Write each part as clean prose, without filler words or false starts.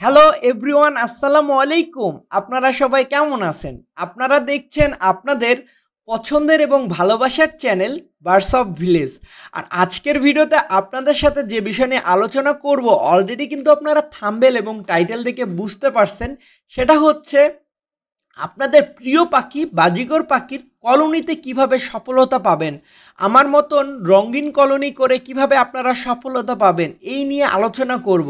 Hello everyone, আসসালামু আলাইকুম। আপনারা সবাই কেমন আছেন? আপনারা দেখছেন আপনাদের পছন্দের এবং ভালোবাসার চ্যানেল বার্ডস অফ ভিলেজ। আর আজকের ভিডিওতে আপনাদের সাথে যে বিষয় নিয়ে আলোচনা করব, অলরেডি কিন্তু আপনারা থাম্বনেল এবং টাইটেল দেখে বুঝতে পারছেন। সেটা হচ্ছে আপনাদের প্রিয় পাখি বাজিগর পাখির কলোনিতে কিভাবে সফলতা পাবেন, আমার মতন রঙিন কলোনি করে কিভাবে আপনারা সফলতা পাবেন, এই নিয়ে আলোচনা করব।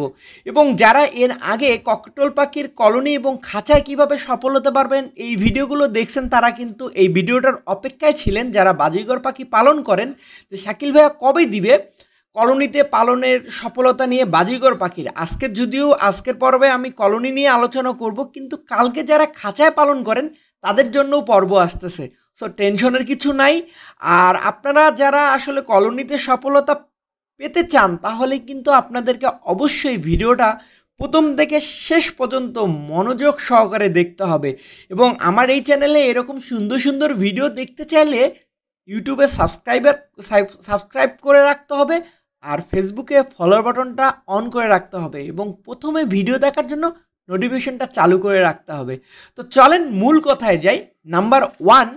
এবং যারা এর আগে ককটেল পাখির কলোনি এবং খাঁচায় কিভাবে সফলতা পাবেন এই ভিডিওগুলো দেখছেন, তারা কিন্তু এই ভিডিওটার অপেক্ষায় ছিলেন। যারা বাজিগর পাখি পালন করেন যে শাকিল ভাইয়া কবে দিবে কলোনিতে পালনের সফলতা নিয়ে বাজিগর পাখির, আজকের পর্বে আমি কলোনি নিয়ে আলোচনা করব, কিন্তু কালকে যারা খাঁচায় পালন করেন তাদের জন্যও পর্ব আসতেছে। সো টেনশনের কিছু নাই। আর আপনারা যারা আসলে কলোনিতে সফলতা পেতে চান তাহলে কিন্তু আপনাদেরকে অবশ্যই ভিডিওটা প্রথম থেকে শেষ পর্যন্ত মনোযোগ সহকারে দেখতে হবে। এবং আমার এই চ্যানেলে এরকম সুন্দর সুন্দর ভিডিও দেখতে চাইলে ইউটিউবে সাবস্ক্রাইব করে রাখতে হবে, আর ফেসবুকে ফলোয়ার বাটনটা অন করে রাখতে হবে, এবং প্রথমে ভিডিও দেখার জন্য নোটিফিকেশনটা চালু করে রাখতে হবে। তো চলেন মূল কথায় যাই। নাম্বার 1,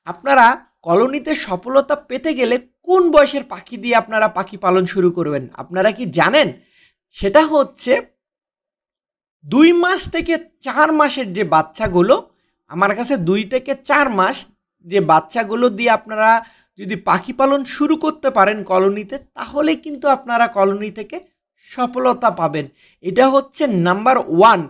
আপনারা কলোনিতে সফলতা পেতে গেলে কোন বয়সের পাখি দিয়ে আপনারা পাখি পালন শুরু করবেন আপনারা কি জানেন? সেটা হচ্ছে 2 মাস থেকে 4 মাসের যে বাচ্চাগুলো, আমার কাছে 2 থেকে 4 মাস যে বাচ্চাগুলো দিয়ে আপনারা যদি পাখি পালন শুরু করতে পারেন কলোনিতে, তাহলে কিন্তু আপনারা কলোনি থেকে সফলতা পাবেন। এটা হচ্ছে নাম্বার 1।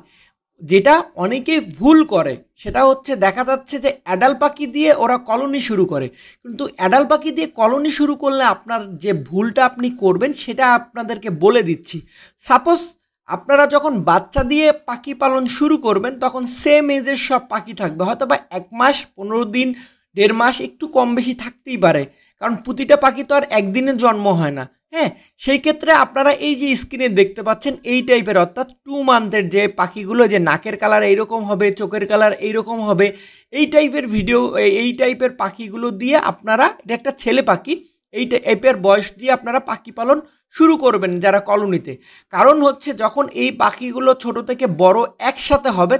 যেটা অনেকেই ভুল করে সেটা হচ্ছে দেখা যাচ্ছে যে অ্যাডাল্ট পাখি দিয়ে ওরা কলোনি শুরু করে, কিন্তু অ্যাডাল্ট পাখি দিয়ে কলোনি শুরু করলে আপনার যে ভুলটা আপনি করবেন সেটা আপনাদেরকে বলে দিচ্ছি। সাপোজ আপনারা যখন বাচ্চা দিয়ে পাখি পালন শুরু করবেন তখন সেম এজের সব পাখি থাকবে, হয়তো বা 1 মাস 15 দিন 1.5 মাস একটু কম বেশি থাকতেই পারে, কারণ প্রতিটা পাখি তো আর একদিনে জন্ম হয় না। হ্যাঁ, সেই ক্ষেত্রে আপনারা এই যে স্ক্রিনে দেখতে পাচ্ছেন এই টাইপের, অর্থাৎ 2 মান্থের যে পাখিগুলো, যে নাকের কালার এইরকম হবে, চোখের কালার এইরকম হবে, এই টাইপের এই টাইপের পাখিগুলো দিয়ে আপনারা, এটা একটা ছেলে পাখি, এই টাইপের বয়স দিয়ে আপনারা পাখি পালন শুরু করবেন যারা কলোনিতে। কারণ হচ্ছে যখন এই পাখিগুলো ছোট থেকে বড় একসাথে হবে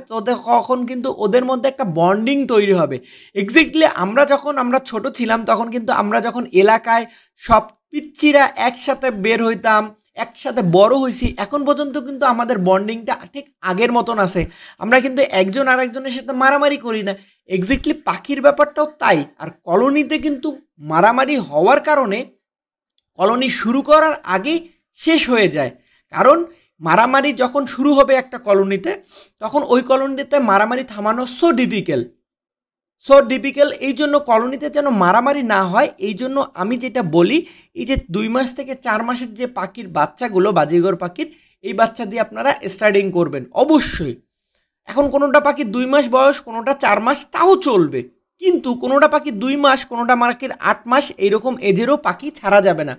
তখন কিন্তু ওদের মধ্যে একটা বন্ডিং তৈরি হবে। এক্স্যাক্টলি আমরা ছোট ছিলাম তখন কিন্তু আমরা যখন এলাকায় সব পিচ্চিরা একসাথে বের হইতাম, একসাথে বড় হয়েছি, এখন পর্যন্ত কিন্তু আমাদের বন্ডিংটা ঠিক আগের মতন আছে। আমরা কিন্তু একজন আরেকজনের সাথে মারামারি করি না। এক্স্যাক্টলি পাখির ব্যাপারটাও তাই। আর কলোনিতে কিন্তু মারামারি হওয়ার কারণে কলোনি শুরু করার আগেই শেষ হয়ে যায়। কারণ মারামারি যখন শুরু হবে একটা কলোনিতে, তখন ওই কলোনিতে মারামারি থামানো সো ডিফিকাল্ট। এই জন্য কলোনিতে যেন মারামারি না হয়, এই জন্য আমি যেটা বলি, এই যে 2 মাস থেকে 4 মাসের যে পাখির বাচ্চাগুলো বাজিগর পাখির, এই বাচ্চা দিয়ে আপনারা স্টার্টিং করবেন অবশ্যই। এখন কোনোটা পাখি 2 মাস বয়স, কোনোটা 4 মাস, তাও চলবে, কিন্তু কোনোটা পাখি 2 মাস, কোনোটা পাখির 8 মাস, এইরকম এজেরও পাখি ছাড়া যাবে না।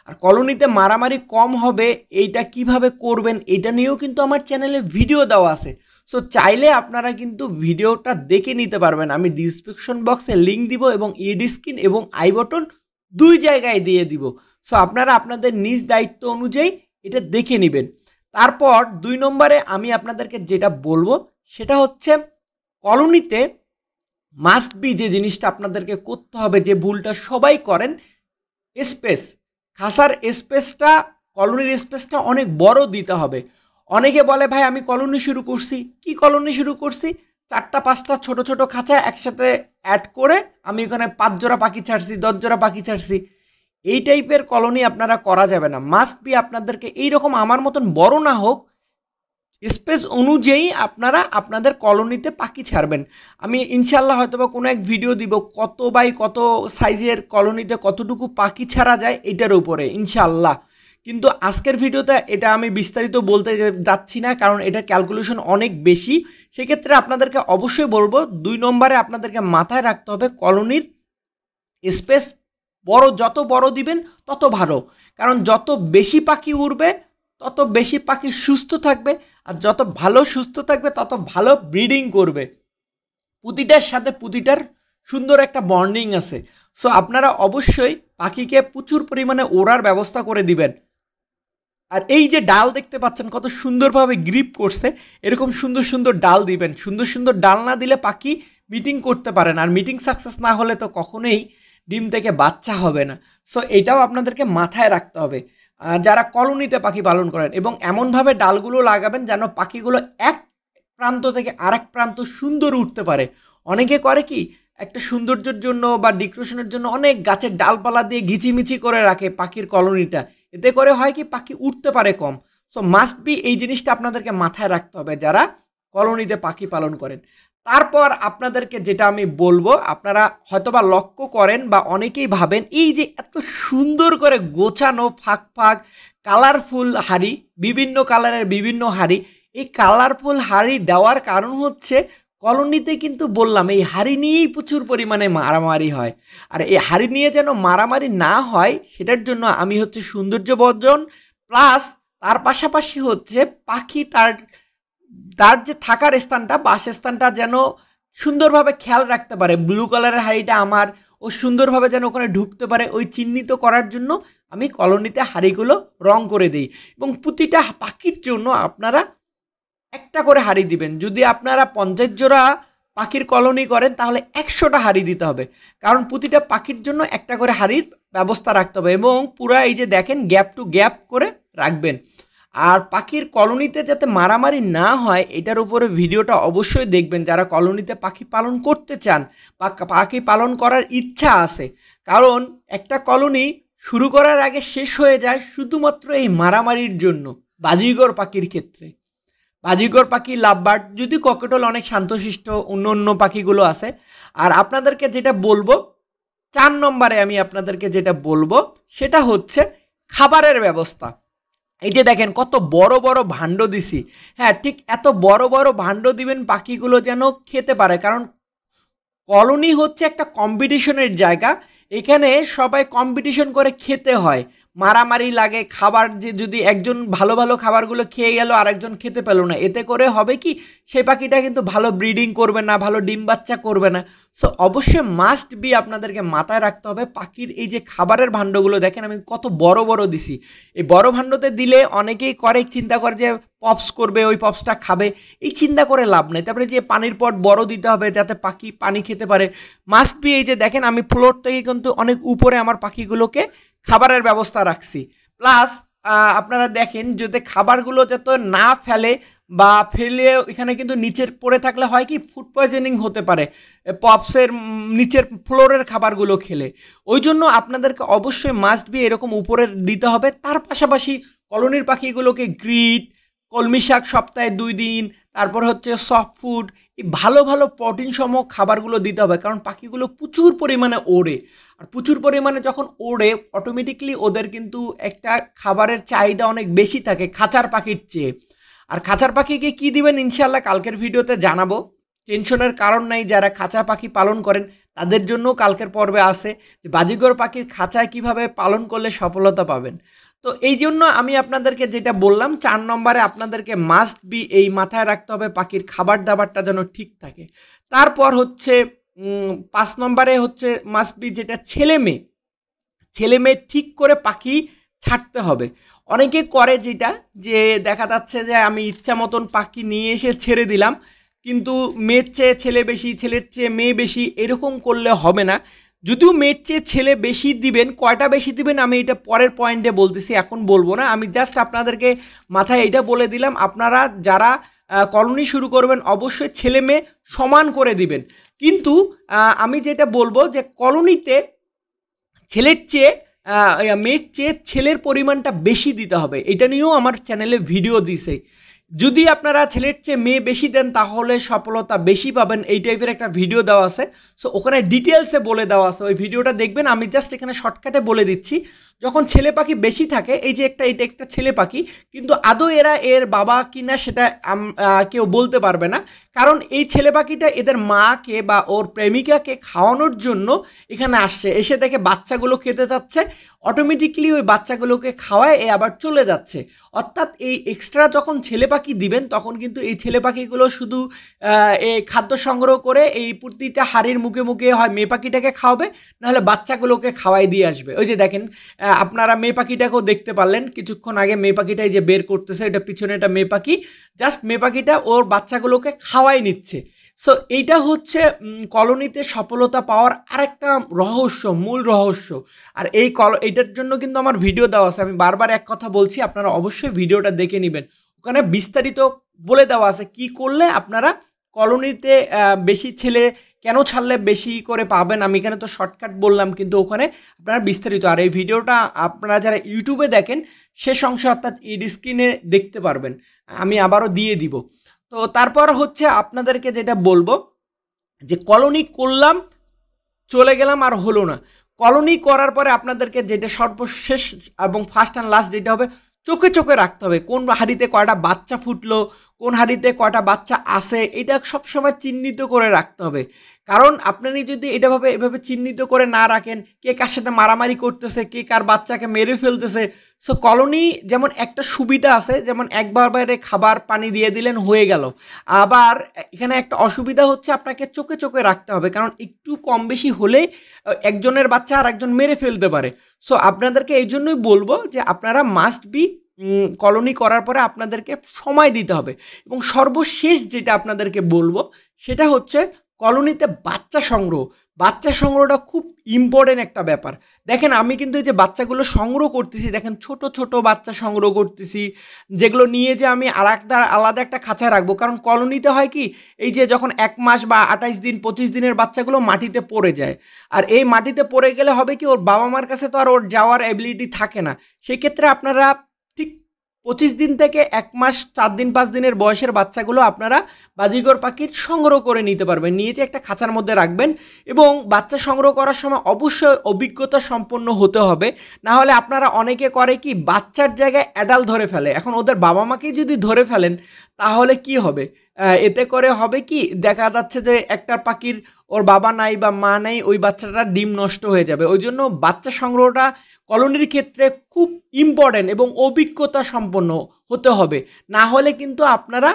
আর কলোনিতে মারামারি কম হবে, এইটা কিভাবে করবেন এটা নিয়েও কিন্তু আমার চ্যানেলে ভিডিও দেওয়া আছে। সো চাইলে আপনারা কিন্তু ভিডিওটা দেখে নিতে পারবেন। আমি ডিসক্রিপশন বক্সে লিঙ্ক দিব এবং স্ক্রিন এবং আই বটন 2 জায়গায় দিয়ে দিব। সো আপনারা আপনাদের নিজ দায়িত্ব অনুযায়ী এটা দেখে নেবেন। তারপর 2 নম্বরে আমি আপনাদেরকে যেটা বলবো সেটা হচ্ছে কলোনিতে মাস্ট বি যে জিনিসটা আপনাদেরকে করতে হবে, যে ভুলটা সবাই করেন, স্পেস। খাসার স্পেসটা, কলোনির স্পেসটা অনেক বড় দিতে হবে। অনেকে বলে ভাই আমি কলোনি শুরু করছি, কি কলোনি শুরু করছি, 4টা 5টা ছোট ছোট খাঁচা একসাথে অ্যাড করে আমি ওখানে 5 জোড়া পাখি ছাড়ছি, 10 জোড়া পাখি ছাড়ছি, এই টাইপের কলোনি আপনারা করা যাবে না। মাস্ট বি আপনাদেরকে এইরকম আমার মতন বড় না হোক, স্পেস অনুযায়ী আপনারা আপনাদের কলোনিতে পাখি ছাড়বেন। আমি ইনশাল্লাহ হয়তোবা কোনো এক ভিডিও দিব কত বাই কত সাইজের কলোনিতে কতটুকু পাখি ছাড়া যায় এটার উপরে ইনশাল্লাহ। কিন্তু আজকের ভিডিওতে এটা আমি বিস্তারিত বলতে যাচ্ছি না, কারণ এটা ক্যালকুলেশন অনেক বেশি। সেক্ষেত্রে আপনাদেরকে অবশ্যই বলবো 2 নম্বরে আপনাদেরকে মাথায় রাখতে হবে কলোনির স্পেস বড়, যত বড় দিবেন তত ভালো। কারণ যত বেশি পাখি উড়বে তত বেশি পাখি সুস্থ থাকবে, আর যত ভালো সুস্থ থাকবে তত ভালো ব্রিডিং করবে। প্রতিটার সাথে প্রতিটার সুন্দর একটা বন্ডিং আছে। সো আপনারা অবশ্যই পাখিকে প্রচুর পরিমাণে ওড়ার ব্যবস্থা করে দিবেন। আর এই যে ডাল দেখতে পাচ্ছেন কত সুন্দরভাবে গ্রিপ করছে, এরকম সুন্দর সুন্দর ডাল দিবেন। সুন্দর সুন্দর ডাল না দিলে পাখি মিটিং করতে পারে না, আর মিটিং সাকসেস না হলে তো কখনোই ডিম থেকে বাচ্চা হবে না। সো এটাও আপনাদেরকে মাথায় রাখতে হবে যারা কলোনিতে পাখি পালন করেন, এবং এমনভাবে ডালগুলো লাগাবেন যেন পাখিগুলো এক প্রান্ত থেকে আরেক প্রান্ত সুন্দর উঠতে পারে। অনেকে করে কি, একটা সৌন্দর্যের জন্য বা ডেকোরেশনের জন্য অনেক গাছের ডালপালা দিয়ে ঘিচিমিচি করে রাখে পাখির কলোনিটা, এতে করে হয় কি পাখি উঠতে পারে কম। সো মাস্ট বি এই জিনিসটা আপনাদেরকে মাথায় রাখতে হবে যারা কলোনিতে পাখি পালন করেন। তারপর আপনাদেরকে যেটা আমি বলবো, আপনারা হয়তোবা লক্ষ্য করেন বা অনেকেই ভাবেন এই যে এত সুন্দর করে গোছানো ফাঁক ফাঁক কালারফুল হাড়ি, বিভিন্ন কালারের বিভিন্ন হাড়ি, এই কালারফুল হাড়ি দেওয়ার কারণ হচ্ছে কলোনিতে কিন্তু বললাম এই হাড়ি নিয়েই প্রচুর পরিমাণে মারামারি হয়। আর এই হাড়ি নিয়ে যেন মারামারি না হয় সেটার জন্য আমি হচ্ছে সৌন্দর্য বর্ধন প্লাস তার পাশাপাশি হচ্ছে পাখি তার যে থাকার স্থানটা, বাসস্থানটা যেন সুন্দরভাবে খেয়াল রাখতে পারে। ব্লু কালারের হাড়িটা আমার ও সুন্দরভাবে যেন ওখানে ঢুকতে পারে, ওই চিহ্নিত করার জন্য আমি কলোনিতে হাড়িগুলো রং করে দিই। এবং প্রতিটা পাখির জন্য আপনারা একটা করে হাড়ি দিবেন। যদি আপনারা 50 জোড়া পাখির কলোনি করেন তাহলে 100টা হাড়ি দিতে হবে, কারণ প্রতিটা পাখির জন্য একটা করে হাড়ির ব্যবস্থা রাখতে হবে। এবং পুরা এই যে দেখেন গ্যাপ টু গ্যাপ করে রাখবেন। আর পাখির কলোনিতে যাতে মারামারি না হয় এটার উপরে ভিডিওটা অবশ্যই দেখবেন যারা কলোনিতে পাখি পালন করতে চান বা পাখি পালন করার ইচ্ছা আছে। কারণ একটা কলোনি শুরু করার আগে শেষ হয়ে যায় শুধুমাত্র এই মারামারির জন্য। বাজিগর পাখির ক্ষেত্রে, বাজিগর পাখি, লাভবার্ড, যদি ককেটল অনেক শান্তশিষ্ট অন্য অন্য পাখিগুলো আছে। আর আপনাদেরকে যেটা বলবো 4 নম্বরে আমি আপনাদেরকে যেটা বলবো সেটা হচ্ছে খাবারের ব্যবস্থা। এই যে দেখেন কত বড় বড় ভাণ্ড দিছি, হ্যাঁ ঠিক এত বড় বড় ভাণ্ড দিবেন পাখিগুলো যেন খেতে পারে। কারণ কলোনি হচ্ছে একটা কম্পিটিশনের জায়গা, এখানে সবাই কম্পিটিশন করে খেতে হয়, মারামারি লাগে। খাবার যে যদি একজন ভালো ভালো খাবারগুলো খেয়ে গেল আর একজন খেতে পেল না, এতে করে হবে কি সেই পাখিটা কিন্তু ভালো ব্রিডিং করবে না, ভালো ডিম বাচ্চা করবে না। সো অবশ্যই মাস্ট বি আপনাদেরকে মাথায় রাখতে হবে পাখির এই যে খাবারের ভাণ্ডগুলো দেখেন আমি কত বড় বড় দিছি। এই বড় ভাণ্ডতে দিলে অনেকেই করে চিন্তা করে যে পপস করবে, ওই পপসটা খাবে, এই চিন্তা করে লাভ নেই। তারপরে যে পানির পট বড় দিতে হবে যাতে পাখি পানি খেতে পারে। মাস্ট বি এই যে দেখেন আমি ফ্লোর থেকে কিন্তু অনেক উপরে আমার পাখিগুলোকে খাবারের ব্যবস্থা রাখছি। প্লাস আপনারা দেখেন যদি খাবারগুলো যাতে না ফেলে বা ফেলে এখানে কিন্তু নিচের পড়ে থাকলে হয় কি ফুড পয়জনিং হতে পারে পপসের নিচের ফ্লোরের খাবারগুলো খেলে। ওই জন্য আপনাদেরকে অবশ্যই মাস্ট বি এরকম উপরে দিতে হবে। তার পাশাপাশি কলোনির পাখিগুলোকে গ্রিট, কলমি শাক সপ্তাহে 2 দিন, তারপর হচ্ছে সফট ফুড, এই ভালো ভালো প্রোটিনসম খাবারগুলো দিতে হবে। কারণ পাখিগুলো প্রচুর পরিমাণে ওড়ে, আর প্রচুর পরিমাণে যখন ওড়ে অটোমেটিকলি ওদের কিন্তু একটা খাবারের চাহিদা অনেক বেশি থাকে খাঁচার পাখির চেয়ে। আর খাঁচার পাখিকে কী দিবেন ইনশাল্লাহ কালকের ভিডিওতে জানাবো, টেনশনের কারণ নাই। যারা খাঁচা পাখি পালন করেন তাদের জন্য কালকের পর্বে আছে যে বাজিগর পাখির খাঁচায় কিভাবে পালন করলে সফলতা পাবেন। তো এই জন্য আমি আপনাদেরকে যেটা বললাম 4 নম্বরে আপনাদেরকে মাস্ট বি এই মাথায় রাখতে হবে পাখির খাবার দাবারটা যেন ঠিক থাকে। তারপর হচ্ছে 5 নম্বরে হচ্ছে মাস্ট বি যেটা ছেলে মেয়ে ঠিক করে পাখি ছাড়তে হবে। অনেকে করে যেটা যে দেখা যাচ্ছে যে আমি ইচ্ছা মতন পাখি নিয়ে এসে ছেড়ে দিলাম, কিন্তু মেয়ের চেয়ে ছেলে বেশি, ছেলের চেয়ে মেয়ে বেশি, এরকম করলে হবে না। যদিও মেয়ের চেয়ে ছেলে বেশি দিবেন, কয়টা বেশি দিবেন আমি এটা পরের পয়েন্টে বলতেছি, এখন বলবো না। আমি জাস্ট আপনাদেরকে মাথায় এটা বলে দিলাম আপনারা যারা কলোনি শুরু করবেন অবশ্যই ছেলে মেয়ে সমান করে দিবেন। কিন্তু আমি যেটা বলবো যে কলোনিতে ছেলের চেয়ে মেয়ের চেয়ে ছেলের পরিমাণটা বেশি দিতে হবে, এটা নিয়েও আমার চ্যানেলে ভিডিও দিছে। যদি আপনারা ছেলের চেয়ে মেয়ে বেশি দেন তাহলে সফলতা বেশি পাবেন, এই টাইপের একটা ভিডিও দেওয়া আছে। সো ওখানে ডিটেলসে বলে দেওয়া আছে, ওই ভিডিওটা দেখবেন। আমি জাস্ট এখানে শর্টকাটে বলে দিচ্ছি। যখন ছেলে পাখি বেশি থাকে, এই যে এটা একটা ছেলে পাখি, কিন্তু আদৌ এরা এর বাবা কিনা সেটা কেউ বলতে পারবে না। কারণ এই ছেলে পাখিটা এদের মাকে বা ওর প্রেমিকাকে খাওয়ানোর জন্য এখানে আসছে, এসে দেখে বাচ্চাগুলো খেতে যাচ্ছে, অটোমেটিকলি ওই বাচ্চাগুলোকে খাওয়ায় এ আবার চলে যাচ্ছে। অর্থাৎ এই এক্সট্রা যখন ছেলে পাখি দিবেন তখন কিন্তু এই ছেলে পাখিগুলো শুধু এই খাদ্য সংগ্রহ করে এই প্রতিটা হাড়ির মুখে মুখে হয় মেয়ে পাখিটাকে খাওয়াবে, নাহলে বাচ্চাগুলোকে খাওয়াই দিয়ে আসবে। ওই যে দেখেন আপনারা মেয়ে পাখিটাকেও দেখতে পারলেন কিছুক্ষণ আগে। মেয়ে পাখিটাই যে বের করতেছে, এটা পিছনে একটা মেয়ে পাখি, জাস্ট মেয়ে পাখিটা ওর বাচ্চাগুলোকে খাওয়াই নিচ্ছে। সো এইটা হচ্ছে কলোনিতে সফলতা পাওয়ার আরেকটা রহস্য, মূল রহস্য। আর এইটার জন্য কিন্তু আমার ভিডিও দেওয়া আছে, আমি বারবার এক কথা বলছি, আপনারা অবশ্যই ভিডিওটা দেখে নেবেন। ওখানে বিস্তারিত বলে দেওয়া আছে কি করলে আপনারা কলোনিতে বেশি ছেলে কেন ছাড়লে বেশি করে পাবেন। আমি এখানে তো শর্টকাট বললাম, কিন্তু ওখানে আপনারা বিস্তারিত। আর এই ভিডিওটা আপনারা যারা ইউটিউবে দেখেন শেষ অংশ অর্থাৎ এই স্ক্রিনে দেখতে পারবেন, আমি আবারও দিয়ে দিব। তো তারপর হচ্ছে আপনাদেরকে যেটা বলবো যে কলোনি করলাম, চলে গেলাম, আর হলো না। কলোনি করার পরে আপনাদেরকে যেটা সর্বশেষ এবং ফার্স্ট অ্যান্ড লাস্ট যেটা হবে, চোখে চোখে রাখতে হবে কোন হাঁড়িতে কয়টা বাচ্চা ফুটলো, কোন হাঁড়িতে কয়টা বাচ্চা আসে, এটা সবসময় চিহ্নিত করে রাখতে হবে। কারণ আপনি যদি এভাবে চিহ্নিত করে না রাখেন, কে কার সাথে মারামারি করতেছে, কে কার বাচ্চাকে মেরে ফেলতেছে। সো কলোনি যেমন একটা সুবিধা আছে, যেমন একবার বাইরে খাবার পানি দিয়ে দিলেন হয়ে গেল। আবার এখানে একটা অসুবিধা হচ্ছে, আপনাকে চোখে চোখে রাখতে হবে, কারণ একটু কম বেশি হলেই একজনের বাচ্চা আর একজন মেরে ফেলতে পারে। সো আপনাদেরকে এই জন্যই বলবো যে আপনারা মাস্ট বি কলোনি করার পরে আপনাদেরকে সময় দিতে হবে। এবং সর্বশেষ যেটা আপনাদেরকে বলবো সেটা হচ্ছে কলোনিতে বাচ্চা সংগ্রহটা খুব ইম্পর্টেন্ট একটা ব্যাপার। দেখেন আমি কিন্তু এই যে বাচ্চাগুলো সংগ্রহ করতেছি, দেখেন ছোট ছোট বাচ্চা সংগ্রহ করতেছি, যেগুলো নিয়ে যে আমি আলাদা একটা খাঁচায় রাখবো। কারণ কলোনিতে হয় কি, এই যে যখন 1 মাস বা 28 দিন 25 দিনের বাচ্চাগুলো মাটিতে পড়ে যায়, আর এই মাটিতে পড়ে গেলে হবে কি, ওর বাবা মার কাছে তো আর ওর যাওয়ার অ্যাবিলিটি থাকে না। সেই ক্ষেত্রে আপনারা ঠিক 25 দিন থেকে 1 মাস 4 দিন 5 দিনের বয়সের বাচ্চাগুলো আপনারা বাজিগর পাখির সংগ্রহ করে নিতে পারবেন, নিয়ে যে একটা খাঁচার মধ্যে রাখবেন। এবং বাচ্চা সংগ্রহ করার সময় অবশ্যই অভিজ্ঞতা সম্পন্ন হতে হবে, না হলে আপনারা অনেকে করে কি, বাচ্চার জায়গায় অ্যাডাল্ট ধরে ফেলে। এখন ওদের বাবা মাকেই যদি ধরে ফেলেন তাহলে কি হবে, এতে করে হবে কি, দেখা যাচ্ছে যে একটা পাখির ওর বাবা নাই বা মা নেই, ওই বাচ্চাটার ডিম নষ্ট হয়ে যাবে। ওই জন্য বাচ্চা সংগ্রহটা কলোনির ক্ষেত্রে খুব ইম্পর্টেন্ট এবং অভিজ্ঞতা সম্পন্ন হতে হবে, না হলে কিন্তু আপনারা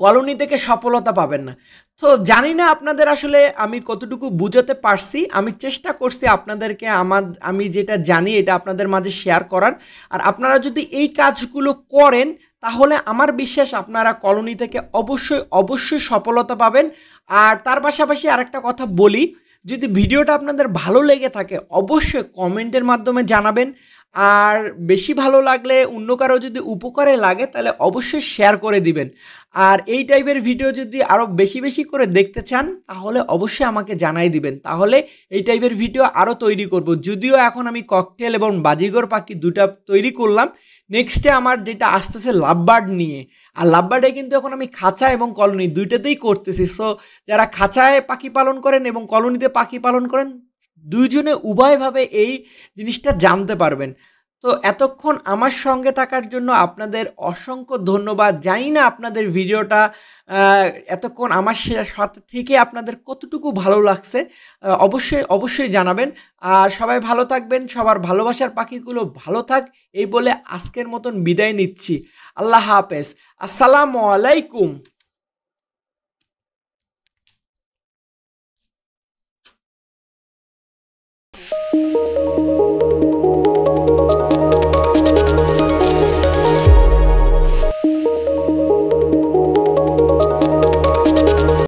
কলোনি থেকে সফলতা পাবেন না। তো জানি না আপনাদের আসলে আমি কতটুকু বুঝাতে পারছি, আমি চেষ্টা করছি আপনাদেরকে আমি যেটা জানি এটা আপনাদের মাঝে শেয়ার করার। আর আপনারা যদি এই কাজগুলো করেন তাহলে আমার বিশ্বাস আপনারা কলোনি থেকে অবশ্যই সফলতা পাবেন। আর তার পাশাপাশি আরেকটা কথা বলি, যদি ভিডিওটা আপনাদের ভালো লেগে থাকে অবশ্যই কমেন্টের মাধ্যমে জানাবেন। আর বেশি ভালো লাগলে, অন্য কারো যদি উপকারে লাগে তাহলে অবশ্যই শেয়ার করে দিবেন। আর এই টাইপের ভিডিও যদি আরও বেশি করে দেখতে চান তাহলে অবশ্যই আমাকে জানাই দিবেন, তাহলে এই টাইপের ভিডিও আরও তৈরি করব। যদিও এখন আমি ককটেল এবং বাজিগর পাখি দুটা তৈরি করলাম, নেক্সটে আমার যেটা আসতেছে লাভবার্ড নিয়ে। আর লাভবার্ডে কিন্তু এখন আমি খাঁচা এবং কলোনি দুইটাতেই করতেছি। সো যারা খাঁচায় পাখি পালন করেন এবং কলোনিতে পাখি পালন করেন, দুইজনে উভয়ভাবে এই জিনিসটা জানতে পারবেন। তো এতক্ষণ আমার সঙ্গে থাকার জন্য আপনাদের অসংখ্য ধন্যবাদ। জানি না আপনাদের ভিডিওটা এতক্ষণ আমার সাথে থেকে আপনাদের কতটুকু ভালো লাগছে, অবশ্যই জানাবেন। আর সবাই ভালো থাকবেন, সবার ভালোবাসার পাখিগুলো ভালো থাক, এই বলে আজকের মতন বিদায় নিচ্ছি। আল্লাহ হাফেজ, আসসালামু আলাইকুম।